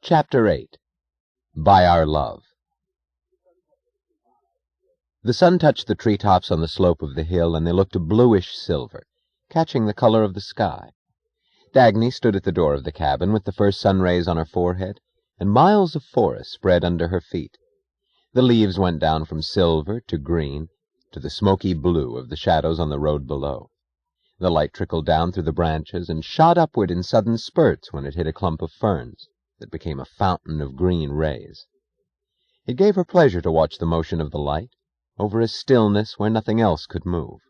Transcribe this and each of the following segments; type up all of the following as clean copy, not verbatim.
Chapter 8. By Our Love. The sun touched the treetops on the slope of the hill, and they looked a bluish silver, catching the color of the sky. Dagny stood at the door of the cabin with the first sun rays on her forehead, and miles of forest spread under her feet. The leaves went down from silver to green to the smoky blue of the shadows on the road below. The light trickled down through the branches and shot upward in sudden spurts when it hit a clump of ferns that became a fountain of green rays. It gave her pleasure to watch the motion of the light over a stillness where nothing else could move.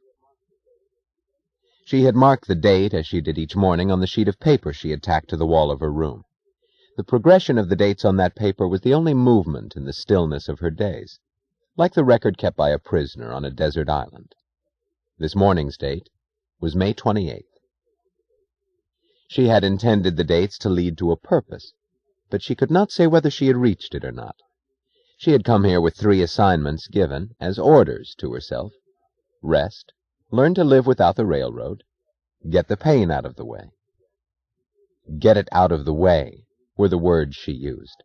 She had marked the date, as she did each morning, on the sheet of paper she had tacked to the wall of her room. The progression of the dates on that paper was the only movement in the stillness of her days, like the record kept by a prisoner on a desert island. This morning's date was May 28th. She had intended the dates to lead to a purpose, but she could not say whether she had reached it or not. She had come here with 3 assignments given as orders to herself: rest, learn to live without the railroad, get the pain out of the way. Get it out of the way were the words she used.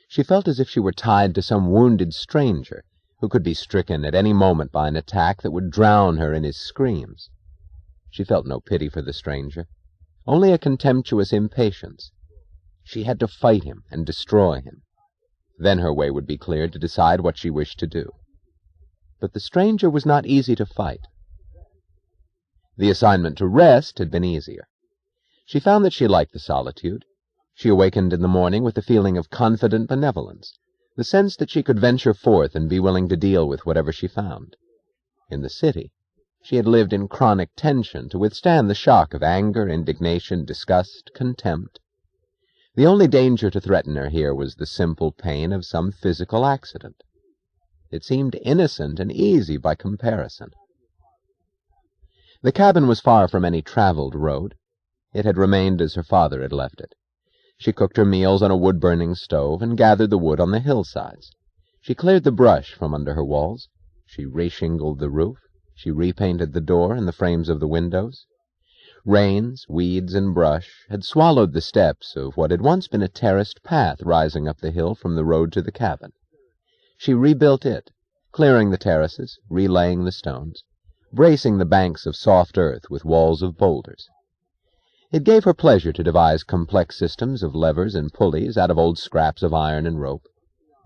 She felt as if she were tied to some wounded stranger who could be stricken at any moment by an attack that would drown her in his screams. She felt no pity for the stranger, only a contemptuous impatience. She had to fight him and destroy him. Then her way would be clear to decide what she wished to do. But the stranger was not easy to fight. The assignment to rest had been easier. She found that she liked the solitude. She awakened in the morning with a feeling of confident benevolence, the sense that she could venture forth and be willing to deal with whatever she found. In the city, she had lived in chronic tension to withstand the shock of anger, indignation, disgust, contempt. The only danger to threaten her here was the simple pain of some physical accident. It seemed innocent and easy by comparison. The cabin was far from any traveled road. It had remained as her father had left it. She cooked her meals on a wood-burning stove and gathered the wood on the hillsides. She cleared the brush from under her walls. She reshingled the roof. She repainted the door and the frames of the windows. Rains, weeds, and brush had swallowed the steps of what had once been a terraced path rising up the hill from the road to the cabin. She rebuilt it, clearing the terraces, relaying the stones, bracing the banks of soft earth with walls of boulders. It gave her pleasure to devise complex systems of levers and pulleys out of old scraps of iron and rope,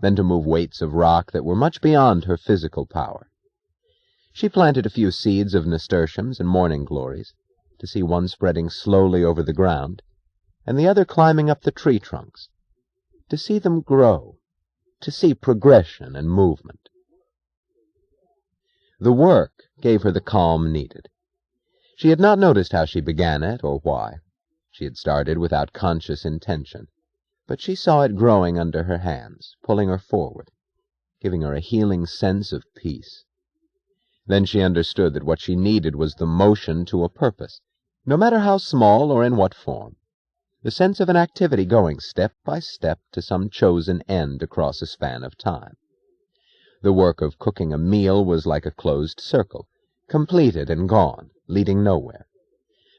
then to move weights of rock that were much beyond her physical power. She planted a few seeds of nasturtiums and morning glories, to see one spreading slowly over the ground, and the other climbing up the tree trunks, to see them grow, to see progression and movement. The work gave her the calm needed. She had not noticed how she began it or why. She had started without conscious intention, but she saw it growing under her hands, pulling her forward, giving her a healing sense of peace. Then she understood that what she needed was the motion to a purpose, no matter how small or in what form, the sense of an activity going step by step to some chosen end across a span of time. The work of cooking a meal was like a closed circle, completed and gone, leading nowhere.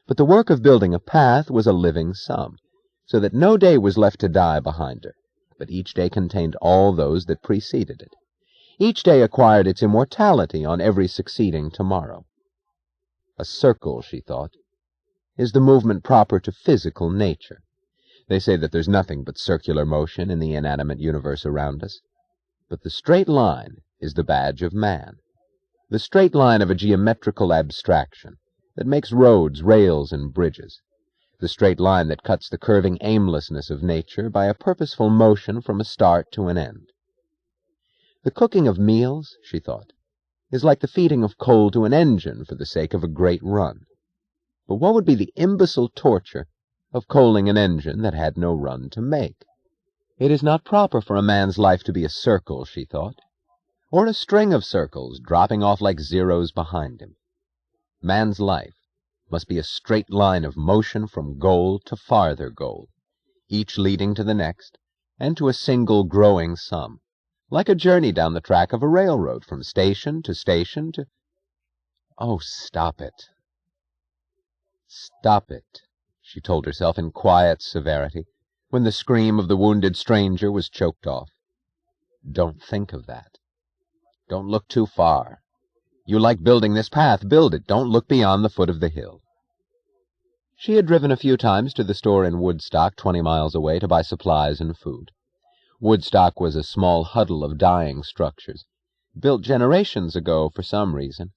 But the work of building a path was a living sum, so that no day was left to die behind her, but each day contained all those that preceded it. Each day acquired its immortality on every succeeding tomorrow. A circle, she thought, is the movement proper to physical nature. They say that there's nothing but circular motion in the inanimate universe around us. But the straight line is the badge of man, the straight line of a geometrical abstraction that makes roads, rails, and bridges, the straight line that cuts the curving aimlessness of nature by a purposeful motion from a start to an end. The cooking of meals, she thought, is like the feeding of coal to an engine for the sake of a great run. But what would be the imbecile torture of coaling an engine that had no run to make? It is not proper for a man's life to be a circle, she thought, or a string of circles dropping off like zeros behind him. Man's life must be a straight line of motion from goal to farther goal, each leading to the next, and to a single growing sum, like a journey down the track of a railroad from station to station to— Oh, stop it. Stop it, she told herself in quiet severity, when the scream of the wounded stranger was choked off. Don't think of that. Don't look too far. You like building this path, build it. Don't look beyond the foot of the hill. She had driven a few times to the store in Woodstock, 20 miles away, to buy supplies and food. Woodstock was a small huddle of dying structures, built generations ago for some reason,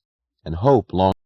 and hope long